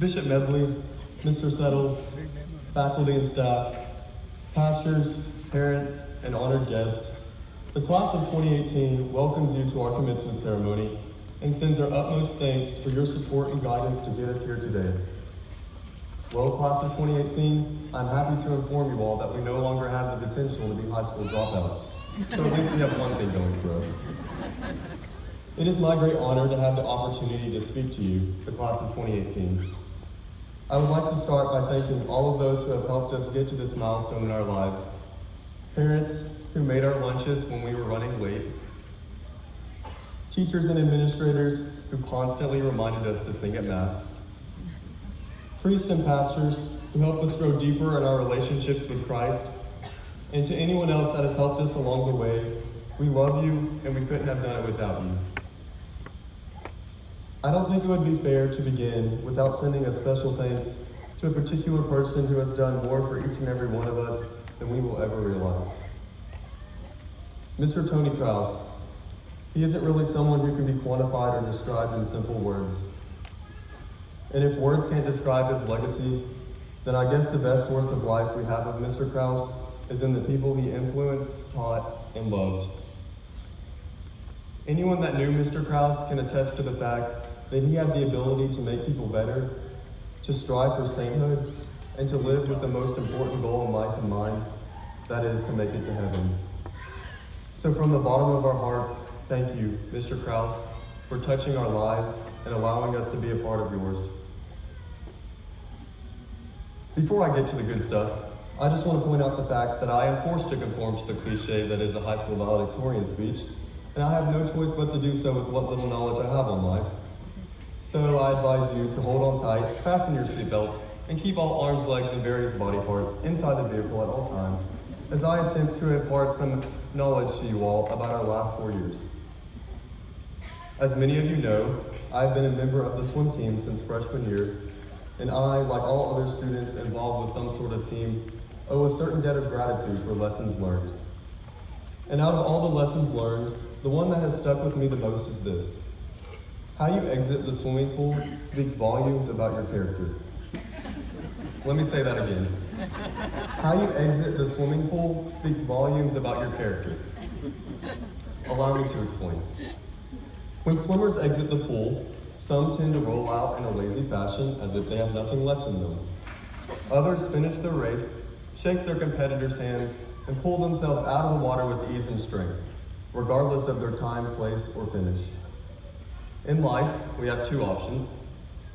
Bishop Medley, Mr. Settle, faculty and staff, pastors, parents, and honored guests, the class of 2018 welcomes you to our commencement ceremony and sends our utmost thanks for your support and guidance to get us here today. Well, class of 2018, I'm happy to inform you all that we no longer have the potential to be high school dropouts, so at least we have one thing going for us. It is my great honor to have the opportunity to speak to you, the class of 2018. I would like to start by thanking all of those who have helped us get to this milestone in our lives. Parents who made our lunches when we were running late. Teachers and administrators who constantly reminded us to sing at Mass. Priests and pastors who helped us grow deeper in our relationships with Christ. And to anyone else that has helped us along the way, we love you and we couldn't have done it without you. I don't think it would be fair to begin without sending a special thanks to a particular person who has done more for each and every one of us than we will ever realize. Mr. Tony Krause. He isn't really someone who can be quantified or described in simple words. And if words can't describe his legacy, then I guess the best source of life we have of Mr. Krause is in the people he influenced, taught, and loved. Anyone that knew Mr. Krause can attest to the fact that he had the ability to make people better, to strive for sainthood, and to live with the most important goal in life in mind, that is to make it to heaven. So from the bottom of our hearts, thank you, Mr. Krause, for touching our lives and allowing us to be a part of yours. Before I get to the good stuff, I just want to point out the fact that I am forced to conform to the cliche that is a high school valedictorian speech, and I have no choice but to do so with what little knowledge I have on life. So I advise you to hold on tight, fasten your seatbelts, and keep all arms, legs, and various body parts inside the vehicle at all times, as I attempt to impart some knowledge to you all about our last 4 years. As many of you know, I've been a member of the swim team since freshman year, and I, like all other students involved with some sort of team, owe a certain debt of gratitude for lessons learned. And out of all the lessons learned, the one that has stuck with me the most is this. How you exit the swimming pool speaks volumes about your character. Let me say that again. How you exit the swimming pool speaks volumes about your character. Allow me to explain. When swimmers exit the pool, some tend to roll out in a lazy fashion as if they have nothing left in them. Others finish their race, shake their competitors' hands, and pull themselves out of the water with ease and strength, regardless of their time, place, or finish. In life, we have two options.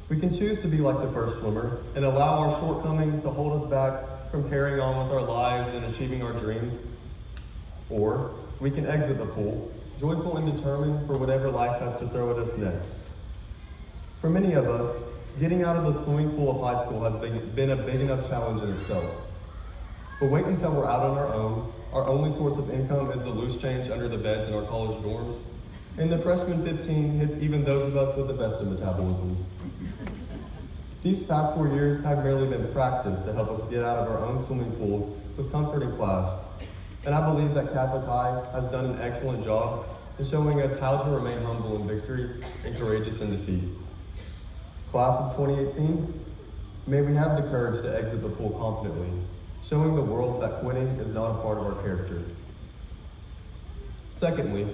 We can choose to be like the first swimmer and allow our shortcomings to hold us back from carrying on with our lives and achieving our dreams. Or we can exit the pool, joyful and determined for whatever life has to throw at us next. For many of us, getting out of the swimming pool of high school has been a big enough challenge in itself. But wait until we're out on our own. Our only source of income is the loose change under the beds in our college dorms. And the freshman 15 hits even those of us with the best of metabolisms. These past 4 years have merely been practice to help us get out of our own swimming pools with comfort in class. And I believe that Catholic High has done an excellent job in showing us how to remain humble in victory and courageous in defeat. Class of 2018, may we have the courage to exit the pool confidently, showing the world that quitting is not a part of our character. Secondly,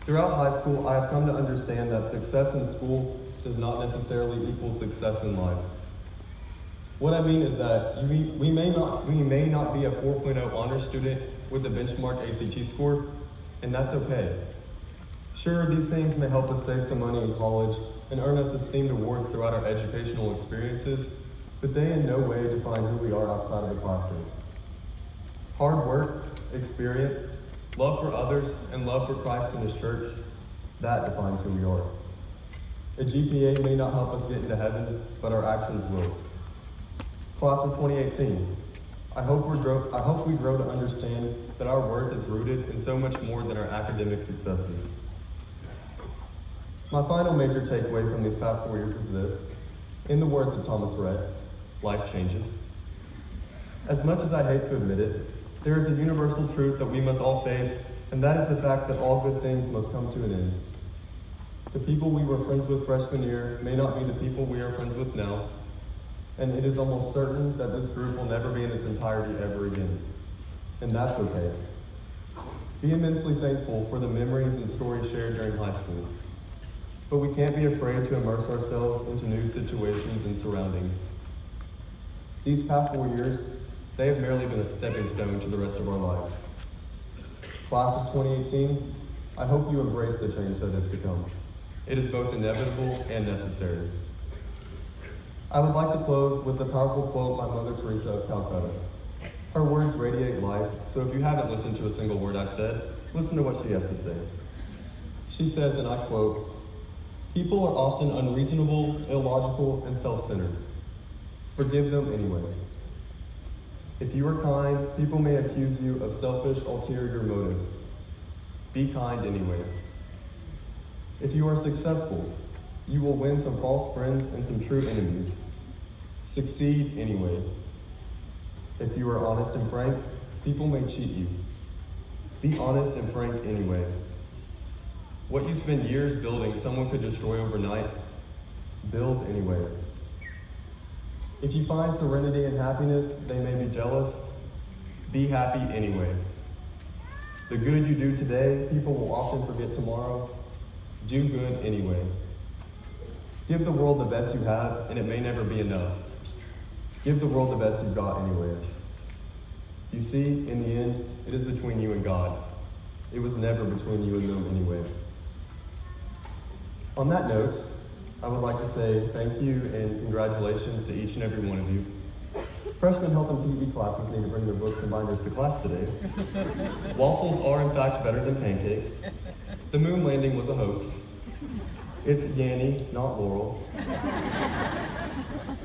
throughout high school, I have come to understand that success in school does not necessarily equal success in life. What I mean is that we may not be a 4.0 honors student with a benchmark ACT score, and that's okay. Sure, these things may help us save some money in college and earn us esteemed awards throughout our educational experiences, but they in no way define who we are outside of the classroom. Hard work, experience, love for others, and love for Christ and His church, that defines who we are. A GPA may not help us get into heaven, but our actions will. Class of 2018, I hope we grow to understand that our worth is rooted in so much more than our academic successes. My final major takeaway from these past 4 years is this. In the words of Thomas Rhett, life changes. As much as I hate to admit it, there is a universal truth that we must all face, and that is the fact that all good things must come to an end. The people we were friends with freshman year may not be the people we are friends with now, and it is almost certain that this group will never be in its entirety ever again. And that's okay. Be immensely thankful for the memories and stories shared during high school. But we can't be afraid to immerse ourselves into new situations and surroundings. These past 4 years, they have merely been a stepping stone to the rest of our lives. Class of 2018, I hope you embrace the change that is to come. It is both inevitable and necessary. I would like to close with a powerful quote by Mother Teresa of Calcutta. Her words radiate life, so if you haven't listened to a single word I've said, listen to what she has to say. She says, and I quote, "People are often unreasonable, illogical, and self-centered. Forgive them anyway. If you are kind, people may accuse you of selfish, ulterior motives. Be kind anyway. If you are successful, you will win some false friends and some true enemies. Succeed anyway. If you are honest and frank, people may cheat you. Be honest and frank anyway. What you spend years building, someone could destroy overnight. Build anyway. If you find serenity and happiness, they may be jealous. Be happy anyway. The good you do today, people will often forget tomorrow. Do good anyway. Give the world the best you have, and it may never be enough. Give the world the best you've got anyway. You see, in the end, it is between you and God. It was never between you and them anyway." On that note, I would like to say thank you and congratulations to each and every one of you. Freshman health and PE classes need to bring their books and binders to class today. Waffles are in fact better than pancakes. The moon landing was a hoax. It's Yanny, not Laurel.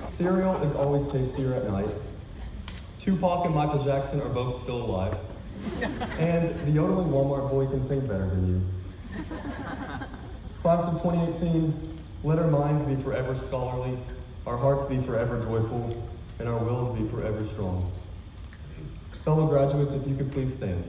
Cereal is always tastier at night. Tupac and Michael Jackson are both still alive. And the yodeling Walmart boy can sing better than you. Class of 2018, let our minds be forever scholarly, our hearts be forever joyful, and our wills be forever strong. Fellow graduates, if you could please stand.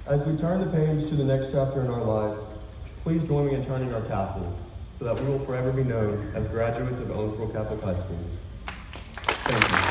As we turn the page to the next chapter in our lives, please join me in turning our tassels so that we will forever be known as graduates of Owensboro Catholic High School. Thank you.